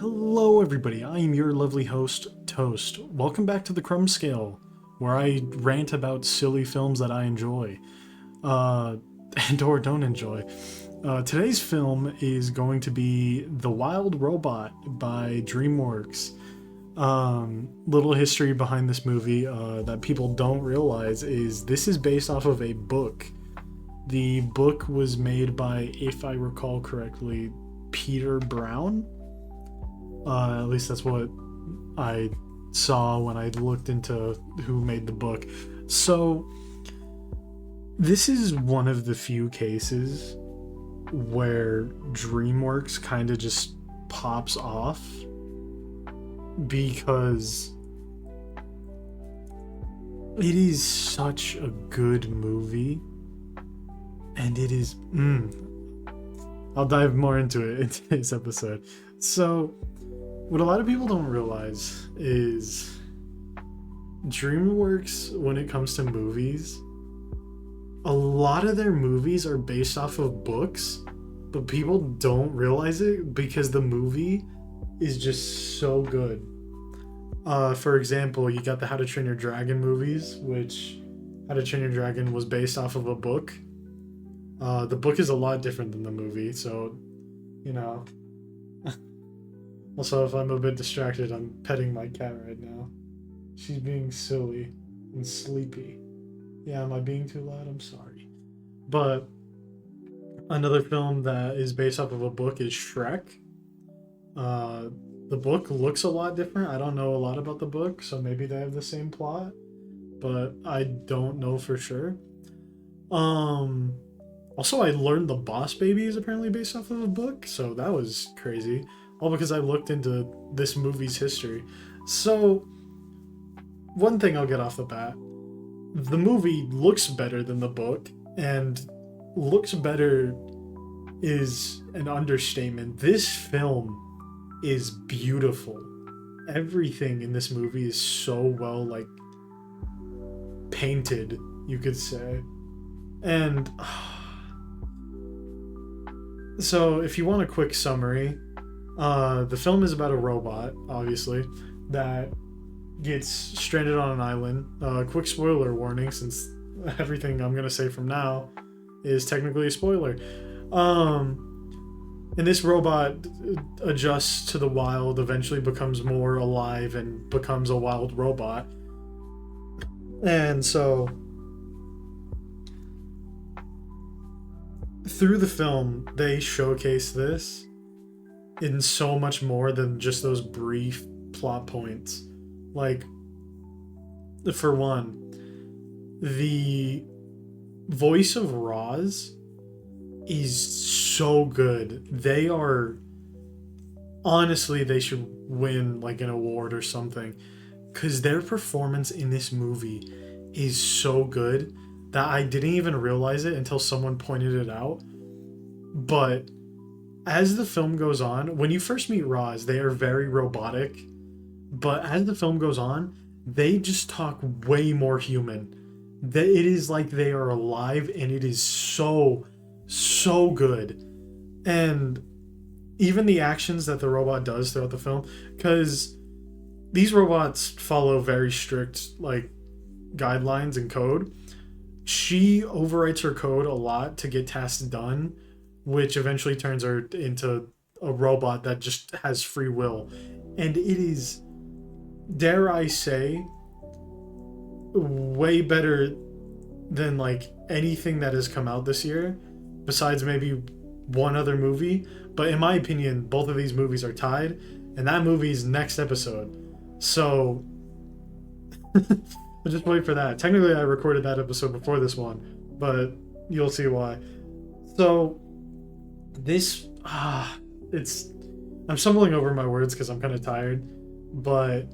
Hello, everybody. I am your lovely host, Toast. Welcome back to the Crumb Scale, where I rant about silly films that I enjoy, and or don't enjoy. Today's film is going to be The Wild Robot by DreamWorks. Little history behind this movie that people don't realize is this is based off of a book. The book was made by, if I recall correctly, Peter Brown. At least that's what I saw when I looked into who made the book. So, this is one of the few cases where DreamWorks kind of just pops off because it is such a good movie, and it is. I'll dive more into it in today's episode. So, what a lot of people don't realize is DreamWorks, when it comes to movies, a lot of their movies are based off of books, but people don't realize it because the movie is just so good. For example, you got the How to Train Your Dragon movies, which How to Train Your Dragon was based off of a book. The book is a lot different than the movie, so, you know. Also, if I'm a bit distracted, I'm petting my cat right now. She's being silly and sleepy. Yeah, am I being too loud? I'm sorry. But another film that is based off of a book is Shrek. The book looks a lot different. I don't know a lot about the book, so maybe they have the same plot, but I don't know for sure. Also, I learned The Boss Baby is apparently based off of a book, so that was crazy. All because I looked into this movie's history. So, one thing I'll get off the bat. The movie looks better than the book, and looks better is an understatement. This film is beautiful. Everything in this movie is so well, painted, you could say. And, so if you want a quick summary, the film is about a robot, obviously, that gets stranded on an island. Quick spoiler warning, since everything I'm going to say from now is technically a spoiler. And this robot adjusts to the wild, eventually becomes more alive, and becomes a wild robot. And so, through the film, they showcase this in so much more than just those brief plot points. Like, for one, the voice of Roz is so good. They are, honestly, they should win an award or something, because their performance in this movie is so good that I didn't even realize it until someone pointed it out. But as the film goes on, when you first meet Roz, they are very robotic. But as the film goes on, they just talk way more human. It is like they are alive, and it is so, so good. And even the actions that the robot does throughout the film, because these robots follow very strict, guidelines and code. She overwrites her code a lot to get tasks done, which eventually turns her into a robot that just has free will. And it is, dare I say, way better than anything that has come out this year, besides maybe one other movie. But in my opinion, both of these movies are tied, and that movie's next episode. So just wait for that. Technically, I recorded that episode before this one, but you'll see why. So this, I'm stumbling over my words because I'm kind of tired, but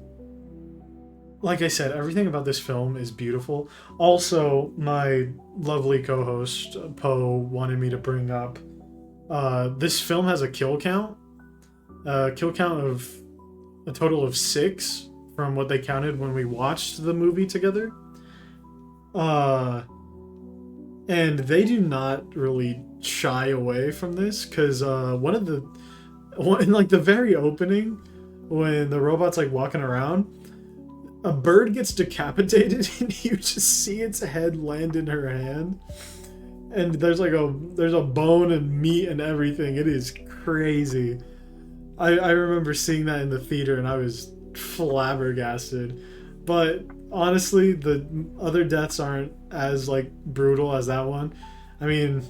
like I said, everything about this film is beautiful. Also, my lovely co-host, Poe, wanted me to bring up, this film has a kill count of a total of 6 from what they counted when we watched the movie together. And they do not really shy away from this, because one of the in like the very opening, when the robot's like walking around, a bird gets decapitated and you just see its head land in her hand, and there's a bone and meat and everything. It is crazy. I remember seeing that in the theater and I was flabbergasted. But honestly, the other deaths aren't as like brutal as that one. I mean,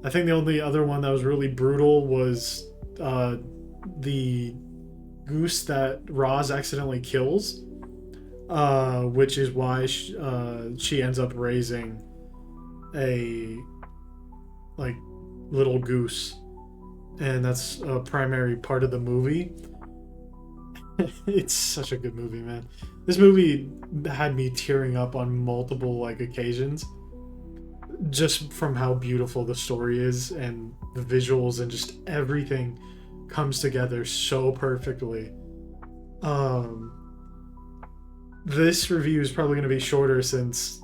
I think the only other one that was really brutal was the goose that Roz accidentally kills, which is why she ends up raising a like little goose, and that's a primary part of the movie. It's such a good movie, man. This movie had me tearing up on multiple like occasions, just from how beautiful the story is and the visuals and just everything comes together so perfectly. Um, this review is probably going to be shorter since,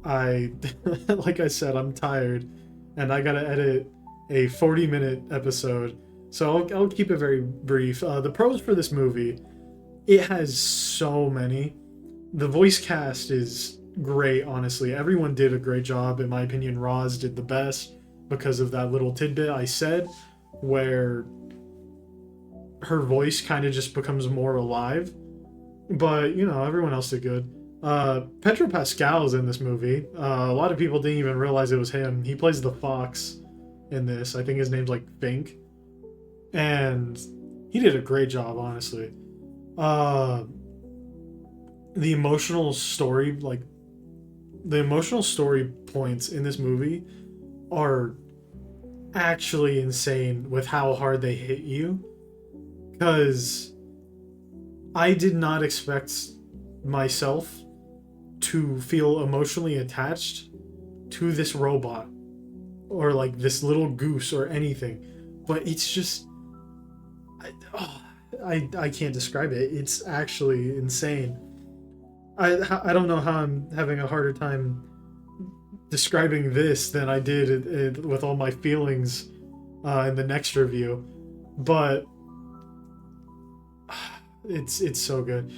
I, like I said, I'm tired and I got to edit a 40-minute episode. So I'll keep it very brief. The pros for this movie, it has so many. The voice cast is great, honestly. Everyone did a great job. In my opinion, Roz did the best because of that little tidbit I said where her voice kind of just becomes more alive. But, everyone else did good. Pedro Pascal's in this movie. A lot of people didn't even realize it was him. He plays the fox in this. I think his name's like Fink. And he did a great job, honestly. The emotional story, the emotional story points in this movie are actually insane with how hard they hit you. Because I did not expect myself to feel emotionally attached to this robot or like this little goose or anything. But it's just... I can't describe it. It's actually insane. I don't know how I'm having a harder time describing this than I did with all my feelings in the next review, but it's so good.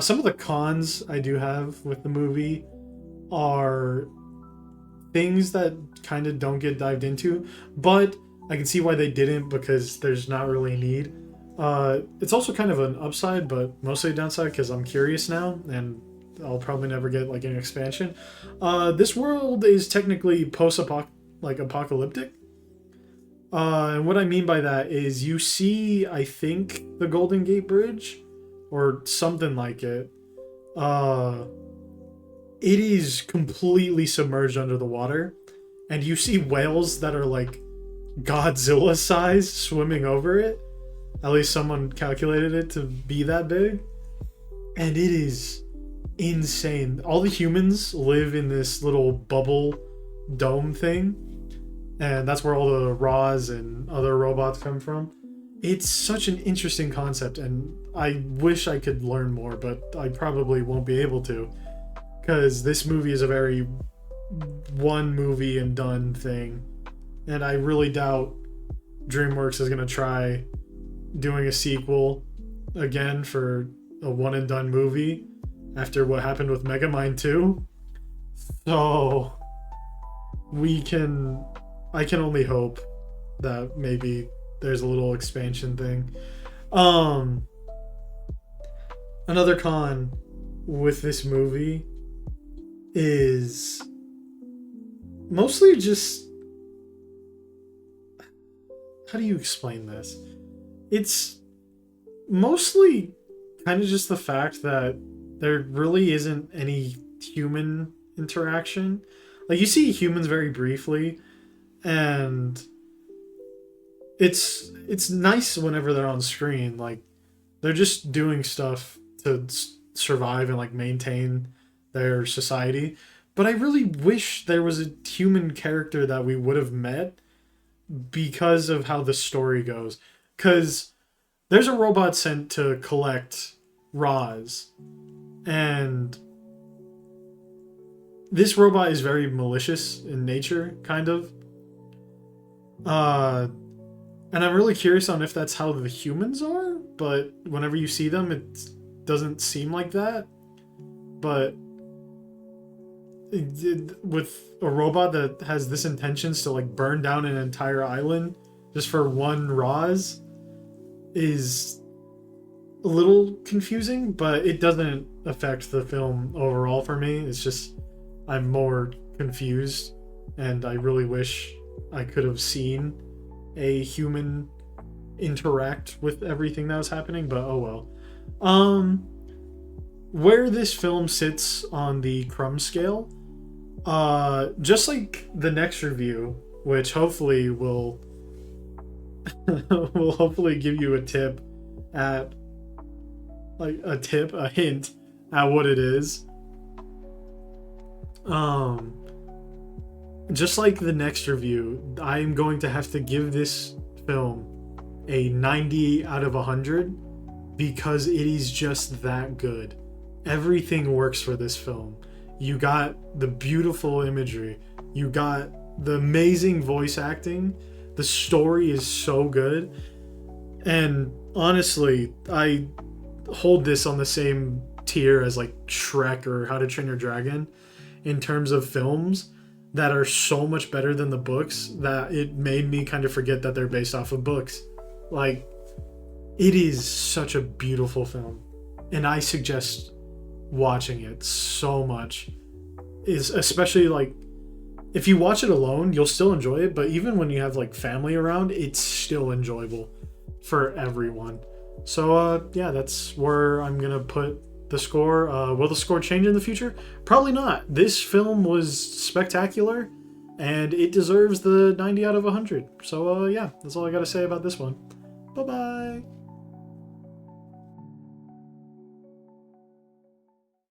Some of the cons I do have with the movie are things that kind of don't get dived into, but I can see why they didn't because there's not really a need. It's also kind of an upside, but mostly a downside because I'm curious now, and I'll probably never get like an expansion. This world is technically apocalyptic. And what I mean by that is you see, I think, the Golden Gate Bridge or something like it. It is completely submerged under the water, and you see whales that are like Godzilla sized swimming over it. At least someone calculated it to be that big. And it is insane. All the humans live in this little bubble dome thing. And that's where all the Raws and other robots come from. It's such an interesting concept, and I wish I could learn more, but I probably won't be able to. Because this movie is a very one movie and done thing. And I really doubt DreamWorks is going to try doing a sequel again for a one and done movie after what happened with Megamind 2. So I can only hope that maybe there's a little expansion thing. Another con with this movie is mostly just, how do you explain this? It's mostly kind of just the fact that there really isn't any human interaction. Like, you see humans very briefly, and it's nice whenever they're on screen. Like, they're just doing stuff to survive and like maintain their society. But I really wish there was a human character that we would have met because of how the story goes. Because there's a robot sent to collect Roz, and this robot is very malicious in nature, kind of. And I'm really curious on if that's how the humans are, but whenever you see them, it doesn't seem like that. But with a robot that has this intentions to like burn down an entire island just for one Roz is a little confusing, but it doesn't affect the film overall for me. It's just I'm more confused, and I really wish I could have seen a human interact with everything that was happening, but oh well. Where this film sits on the Crumb scale, just like the next review, which hopefully will will hopefully give you a tip at a hint at what it is. Just like the next review, I'm going to have to give this film a 90 out of 100 because it is just that good. Everything works for this film. You got the beautiful imagery, you got the amazing voice acting, the story is so good, and honestly, I hold this on the same tier as like Shrek or How to Train Your Dragon in terms of films that are so much better than the books that it made me kind of forget that they're based off of books. Like, it is such a beautiful film, and I suggest watching it so much. Is especially like if you watch it alone, you'll still enjoy it, but even when you have like family around, it's still enjoyable for everyone. So yeah, that's where I'm gonna put the score. Will the score change in the future? Probably not. This film was spectacular, and it deserves the 90 out of 100. So yeah, that's all I gotta say about this one. Bye bye.